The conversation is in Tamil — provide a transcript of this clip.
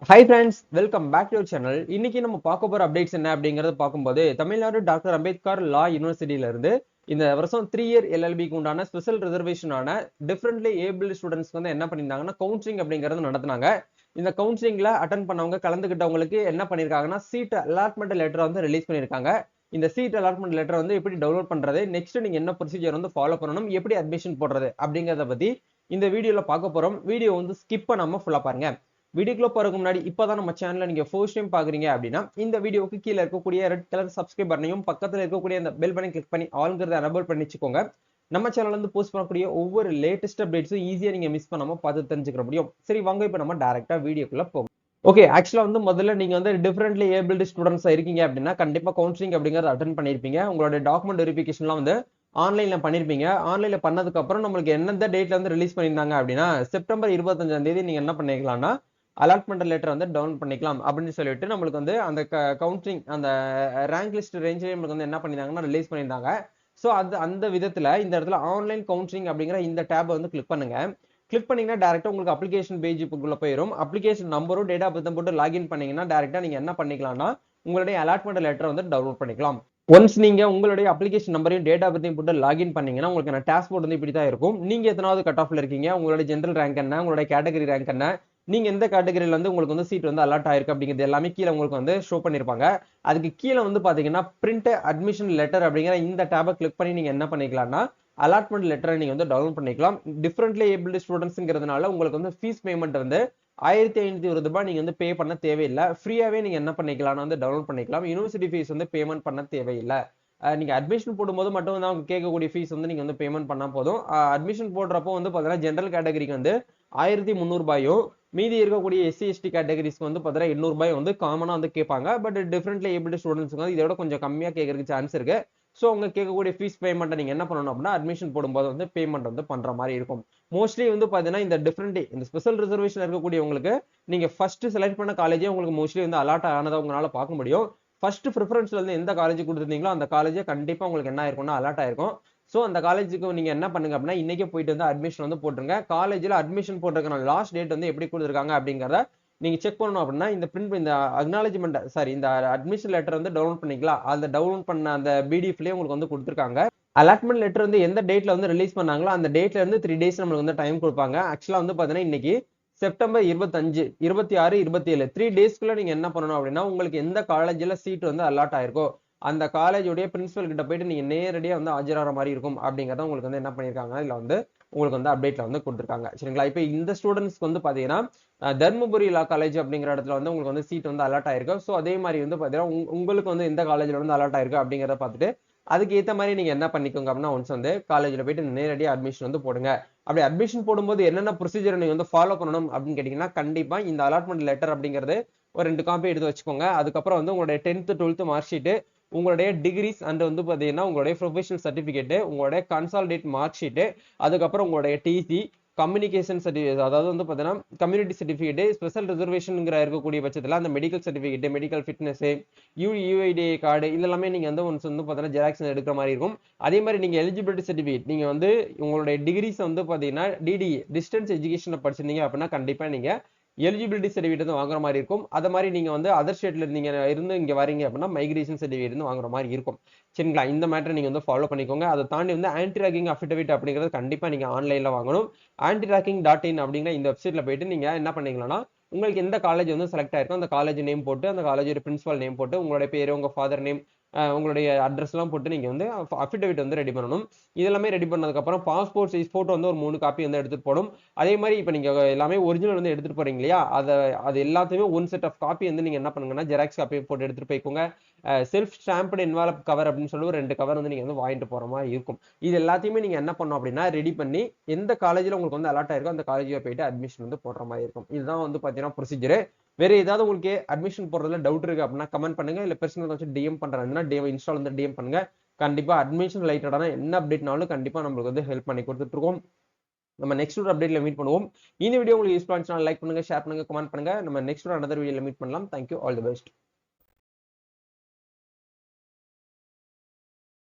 Hi friends, welcome back to your channel. இன்னைக்கு நம்ம பார்க்க போற அப்டேட்ஸ் என்ன அப்படிங்கறத பார்க்கும்போது, தமிழ்நாடு டாக்டர் அம்பேத்கர் லா யூனிவர்சிட்டியில இருந்து இந்த வருஷம் 3 இயர் எல்எல்பிக்கு உண்டான ஸ்பெஷல் ரிசர்வேஷனான டிஃபரெண்ட்லி ஏபிள்டு ஸ்டூடெண்ட்ஸ்க்கு வந்து என்ன பண்ணியிருந்தாங்கன்னா கவுன்சிலிங் அப்படிங்கறது நடத்துனாங்க. இந்த கவுன்சிலிங்ல அட்டன் பண்ணவங்க கலந்துகிட்டவங்களுக்கு என்ன பண்ணிருக்காங்கன்னா சீட் அலாட்மெண்ட் லெட்டர் வந்து ரிலீஸ் பண்ணிருக்காங்க. இந்த சீட் அலாட்மெண்ட் லெட்டர் வந்து எப்படி டவுன்லோட் பண்றது, நெக்ஸ்ட் நீங்க என்ன ப்ரொசீஜர் வந்து ஃபாலோ பண்ணணும், எப்படி அட்மிஷன் போடுறது அப்படிங்கறத பத்தி இந்த வீடியோல பார்க்க போறோம். வீடியோ வந்து ஸ்கிப் பண்ணாம ஃபுல்லா பாருங்க. வீடியோக்குள்ள போறதுக்கு முன்னாடி இப்பதான் நம்ம சேனலை நீங்க ஃபர்ஸ்ட் டைம் பாக்குறீங்க அப்படின்னா இந்த வீடியோக்கு கீழே இருக்கக்கூடிய ரெட் கலர் சப்ஸ்கிரைப் பட்டனையும் பக்கத்துல இருக்கக்கூடிய அந்த பெல் பட்டனை கிளிக் பண்ணி ஆல்ங்கிறத எனேபிள் பண்ணி வச்சுக்கோங்க. நம்ம சேனல்ல இருந்து போஸ்ட் பண்ணக்கூடிய ஒவ்வொரு லேட்டஸ்ட் அப்டேட்ஸும் ஈஸியா நீங்க மிஸ் பண்ணாம பார்த்து தெரிஞ்சுக்க முடியும். சரி, வாங்க இப்ப நம்ம டைரக்டா வீடியோக்குள்ள போவோம். ஓகே, ஆக்சுவலா வந்து முதல்ல நீங்க வந்து டிஃபரெண்ட்லி ஏபிள்டு ஸ்டூடெண்ட்ஸா இருக்கீங்க அப்படின்னா கண்டிப்பா கவுன்சிலிங் அப்படிங்கறது அட்டன் பண்ணிருப்பீங்க. உங்களோட டாக்குமெண்ட் வெரிஃபிகேஷன்லாம் வந்து ஆன்லைன்ல பண்ணிருப்பீங்க. ஆன்லைன்ல பண்ணதுக்கு அப்புறம் நம்மளுக்கு எந்த டேட்ல வந்து ரிலீஸ் பண்ணிருந்தாங்க அப்படின்னா செப்டம்பர் 25ஆம் தேதி நீங்க என்ன பண்ணிக்கலாம்னா அலாட்மெண்ட் லெட்டர் வந்து டவுன் பண்ணிக்கலாம் அப்படின்னு சொல்லிட்டு நம்மளுக்கு வந்து அந்த கவுன்சிலிங் அந்த ரேங்க் லிஸ்ட் ரேஞ்சிலே நம்மளுக்கு வந்து என்ன பண்ணிருந்தாங்கன்னா ரிலீஸ் பண்ணியிருந்தாங்க. ஸோ அது அந்த விதத்துல இந்த இடத்துல ஆன்லைன் கவுன்சிலிங் அப்படிங்கிற இந்த டேப் வந்து கிளிக் பண்ணுங்க. கிளிக் பண்ணீங்கன்னா டேரக்டா உங்களுக்கு அப்ளிகேஷன் பேஜுக்குள்ள போயிடும். அப்ளிகேஷன் நம்பரும் டேட் ஆஃப் பர்த் போட்டு லாகின் பண்ணீங்கன்னா டேரக்டா நீங்க என்ன பண்ணிக்கலாம்னா உங்களுடைய அலாட்மெண்ட் லெட்டர் வந்து டவுன்லோட் பண்ணிக்கலாம். ஒன்ஸ் நீங்க உங்களுடைய அப்ளிகேஷன் நம்பரையும் டேட் ஆஃப் பர்த்தையும் போட்டு லாகின் பண்ணீங்கன்னா உங்களுக்கு டாஸ்போர்ட் வந்து இப்படி தான் இருக்கும். நீங்க எத்தனாவது கட் ஆஃப்ல இருக்கீங்க, உங்களுடைய ஜென்ரல் ரேங்க் என்ன, உங்களுடைய கேட்டகரி ரேங்க் என்ன, நீங்க எந்த கேட்டகரியில வந்து உங்களுக்கு வந்து சீட் வந்து அலாட் ஆயிருக்கு அப்படிங்கிறது எல்லாமே கீழே உங்களுக்கு வந்து ஷோ பண்ணிருப்பாங்க. அதுக்கு கீழே வந்து பாத்தீங்கன்னா பிரிண்ட் அட்மிஷன் லெட்டர் அப்படிங்கிற இந்த டேபை கிளிக் பண்ணி நீங்க என்ன பண்ணிக்கலாம்னா அலாட்மெண்ட் லெட்டரை நீங்க வந்து டவுன்லோட் பண்ணிக்கலாம். டிஃபரெண்ட்லி ஏபிள்டு ஸ்டூடெண்ட்ஸ்ங்கிறதுனால உங்களுக்கு வந்து ஃபீஸ் பேமெண்ட் வந்து 1520 ரூபாய் நீங்க வந்து பே பண்ண தேவையில்லை. ஃப்ரீயாவே நீங்க என்ன பண்ணிக்கலாம்னா வந்து டவுன்லோட் பண்ணிக்கலாம். யூனிவர்சிட்டி ஃபீஸ் வந்து பேமெண்ட் பண்ண தேவையில்லை. நீங்க அட்மிஷன் போடும்போது மட்டும் தான் அவங்க கேட்கக்கூடிய ஃபீஸ் வந்து நீங்க வந்து பேமெண்ட் பண்ணா போதும். அட்மிஷன் போடுறப்போ வந்து பாத்தீங்கன்னா ஜென்ரல் கேட்டகரிக்கு வந்து 1300 ரூபாயும், மீதி இருக்கக்கூடிய எஸ்சி எஸ்டி கேட்டகரிஸ்க்கு வந்து பாத்தீங்கன்னா 800 ரூபாய் வந்து காமனா வந்து கேட்பாங்க. பட் டிஃபரெண்ட்லி ஏபிள்டு ஸ்டூடெண்ட்ஸ்க்கு வந்து இதோட கொஞ்சம் கம்மியா கேட்கறதுக்கு சான்ஸ் இருக்கு. ஸோ உங்க கேட்கக்கூடிய ஃபீஸ் பேமெண்ட் நீங்க என்ன பண்ணணும் அப்படின்னா அட்மிஷன் போடும்போது வந்து பேமெண்ட் வந்து பண்ற மாதிரி இருக்கும். மோஸ்ட்லி வந்து பாத்தீங்கன்னா இந்த டிஃபரெண்ட் இந்த ஸ்பெஷல் ரிசர்வேஷன் இருக்கக்கூடியவங்களுக்கு நீங்க ஃபர்ஸ்ட் செலக்ட் பண்ண காலேஜே உங்களுக்கு மோஸ்ட்லி வந்து அலாட் ஆனதை உங்களால பார்க்க முடியும். ஃபர்ஸ்ட் ப்ரிஃபரன்ஸ்ல இருந்து எந்த காலேஜ் கொடுத்துருந்தீங்களோ அந்த காலேஜே கண்டிப்பா உங்களுக்கு என்ன ஆயிருக்கும்னா அலாட் ஆயிருக்கும். சோ அந்த காலேஜுக்கு நீங்க என்ன பண்ணுங்க அப்படின்னா இன்னைக்கே போயிட்டு வந்து அட்மிஷன் வந்து போட்டுருங்க. காலேஜ்ல அட்மிஷன் போட்டுருக்கான லாஸ்ட் டேட் வந்து எப்படி கொடுத்துருக்காங்க அப்படிங்கறத நீங்க செக் பண்ணணும் அப்படின்னா இந்த அக்னாலஜ்மெண்ட் இந்த அட்மிஷன் லெட்டர் வந்து டவுன்லோட் பண்ணிக்கலாம். அந்த டவுன்லோட் பண்ண அந்த பிடிஎஃப்லயே உங்களுக்கு வந்து கொடுத்துருக்காங்க. அலாட்மெண்ட் லெட்டர் வந்து எந்த டேட்ல வந்து ரிலீஸ் பண்ணாங்களோ அந்த டேட்ல இருந்து 3 டேஸ் நம்மளுக்கு வந்து டைம் கொடுப்பாங்க. ஆக்சுவலா வந்து பாத்தீங்கன்னா இன்னைக்கு செப்டம்பர் 25, 26, 27 3 டேஸ்க்குள்ள நீங்க என்ன பண்ணணும் அப்படின்னா உங்களுக்கு எந்த காலேஜ்ல சீட் வந்து அலாட் ஆயிருக்கோ அந்த காலேஜுடைய பிரின்சிபல் கிட்ட போயிட்டு நீங்க நேரடியா வந்து ஆஜராகிற மாதிரி இருக்கும் அப்படிங்கறத உங்களுக்கு வந்து என்ன பண்ணிருக்காங்க இல்ல வந்து உங்களுக்கு வந்து அப்டேட்ல வந்து கொடுத்துருக்காங்க. சரிங்களா? இப்ப இந்த ஸ்டூடெண்ட்ஸ்க்கு வந்து பாத்தீங்கன்னா தர்மபுரி லா காலேஜ் அப்படிங்கிற இடத்துல வந்து உங்களுக்கு வந்து சீட் வந்து அலாட் ஆயிருக்கு. ஸோ அதே மாதிரி வந்து பாத்தீங்கன்னா உங்களுக்கு வந்து எந்த காலேஜ்ல வந்து அலாட் ஆயிருக்கு அப்படிங்கறத பார்த்துட்டு அதுக்கு ஏத்த மாதிரி நீங்க என்ன பண்ணிக்கோங்க அப்படின்னா ஒன்ஸ் வந்து காலேஜ்ல போயிட்டு நேரடியா அட்மிஷன் வந்து போடுங்க. அப்படி அட்மிஷன் போடும்போது என்னென்ன ப்ரொசீஜர் நீங்க வந்து ஃபாலோ பண்ணணும் அப்படின்னு கேட்டீங்கன்னா கண்டிப்பா இந்த அலாட்மெண்ட் லெட்டர் அப்படிங்கிறது ஒரு 2 காப்பி எடுத்து வச்சுக்கோங்க. அதுக்கப்புறம் வந்து உங்களுடைய 10th 12th மார்க் ஷீட், உங்களுடைய டிகிரிஸ் அண்ட் வந்து பாத்தீங்கன்னா உங்களுடைய ப்ரொஃபஷனல் சர்டிபிகேட், உங்களுடைய கன்சாலிடேட் மார்க் ஷீட், அதுக்கப்புறம் உங்களுடைய டிசி, கம்யூனிகேஷன் சர்டிஃபிகேட் அதாவது வந்து பாத்தீங்கன்னா கம்யூனிட்டி சர்டிஃபிகேட், ஸ்பெஷல் ரிசர்வேஷன்ங்கிற இருக்கக்கூடிய பட்சத்துல அந்த medical certificate, medical fitness, UID card இதெல்லாமே நீங்க வந்து ஒன்ஸ் வந்து பாத்தீங்கன்னா ஜெராக்ஸ் எடுக்கிற மாதிரி இருக்கும். அதே மாதிரி நீங்க எலிஜிபிலிட்டி சர்டிஃபிகேட் நீங்க வந்து உங்களுடைய டிகிரிஸ் வந்து பாத்தீங்கன்னா டிடிஇ டிஸ்டன்ஸ் எஜுகேஷன்ல படிச்சிருந்தீங்க அப்படின்னா கண்டிப்பா நீங்க எலிஜிபிலிட்டி சர்டிஃபிகேட் வந்து வாங்குற மாதிரி இருக்கும். அதே மாதிரி நீங்க வந்து அதர் ஸ்டேட்ல நீங்க இருந்து இங்க வரீங்க அப்படின்னா மைக்ரேஷன் சர்டிஃபிகேட் வந்து வாங்குற மாதிரி இருக்கும். சரிங்களா? இந்த மேட்டர் நீங்க வந்து ஃபாலோ பண்ணிக்கோங்க. அதை தாண்டி வந்து ஆன்டி ராகிங் அஃபிடவிட் அப்படிங்கிறது கண்டிப்பா நீங்க ஆன்லைன்ல வாங்கணும். antiracking.in அப்படிங்கிற இந்த வெப்சைட்ல போயிட்டு நீங்க என்ன பண்ணீங்கன்னா உங்களுக்கு எந்த காலேஜ் வந்து செலக்ட் ஆயிருக்கோ அந்த காலேஜ் நேம் போட்டு அந்த காலேஜ் பிரின்சிபல் நேம் போட்டு உங்களுடைய பேரு, உங்க ஃபாதர் நேம், உங்களுடைய அட்ரஸ் எல்லாம் போட்டு நீங்க வந்து அஃபிடவிட் வந்து ரெடி பண்ணணும். இதெல்லாமே ரெடி பண்ணதுக்கு அப்புறம் பாஸ்போர்ட் சைஸ் போட்டோ வந்து ஒரு 3 காப்பி வந்து எடுத்துட்டு போகணும். அதே மாதிரி இப்ப நீங்க எல்லாமே ஒரிஜினல் வந்து எடுத்துட்டு போறீங்க இல்லையா, அது எல்லாத்தையுமே ஒன் செட் ஆஃப் காப்பி வந்து நீங்க என்ன பண்ணுங்கன்னா ஜெராக்ஸ் காப்பி போட்டு எடுத்துட்டு போய்க்கோங்க. செல்ஃப் ஸ்டாம்பட் என்வலப் கவர் அப்படின்னு சொல்லி ஒரு 2 கவர் வந்து நீங்க வந்து வாங்கிட்டு போற மாதிரி இருக்கும். இது எல்லாத்தையுமே நீங்க என்ன பண்ணணும் அப்படின்னா ரெடி பண்ணி எந்த காலேஜ்ல உங்களுக்கு வந்து அலாட் ஆயிருக்கோ அந்த காலேஜ்ல போயிட்டு அட்மிஷன் வந்து போடுற மாதிரி இருக்கும். இதுதான் வந்து பாத்தீங்கன்னா ப்ரொசீஜர். வேற ஏதாவது உங்களுக்கு அட்மிஷன் போடுறதுல டவுட் இருக்கு அப்படின்னா கமெண்ட் பண்ணுங்க. இல்ல பர்சனல் வச்சு டிஎம் பண்றதுன்னா இன்ஸ்டால் வந்து டிஎம் பண்ணுங்க. கண்டிப்பா அட்மிஷன் ரிலேட்டடான என்ன அப்டேட்னாலும் கண்டிப்பா நம்மளுக்கு வந்து ஹெல்ப் பண்ணி கொடுத்துட்டு இருக்கோம். நம்ம நெக்ஸ்ட் ஒரு அப்டேட்ல மீட் பண்ணுவோம். இந்த வீடியோ உங்களுக்கு யூஸ்ஃபுல்லா இருந்துச்சுன்னா லைக் பண்ணுங்க, ஷேர் பண்ணுங்க, கமெண்ட் பண்ணுங்க. நம்ம நெக்ஸ்ட் ஒரு another வீடியோல மீட் பண்ணலாம். Thank you, all the best.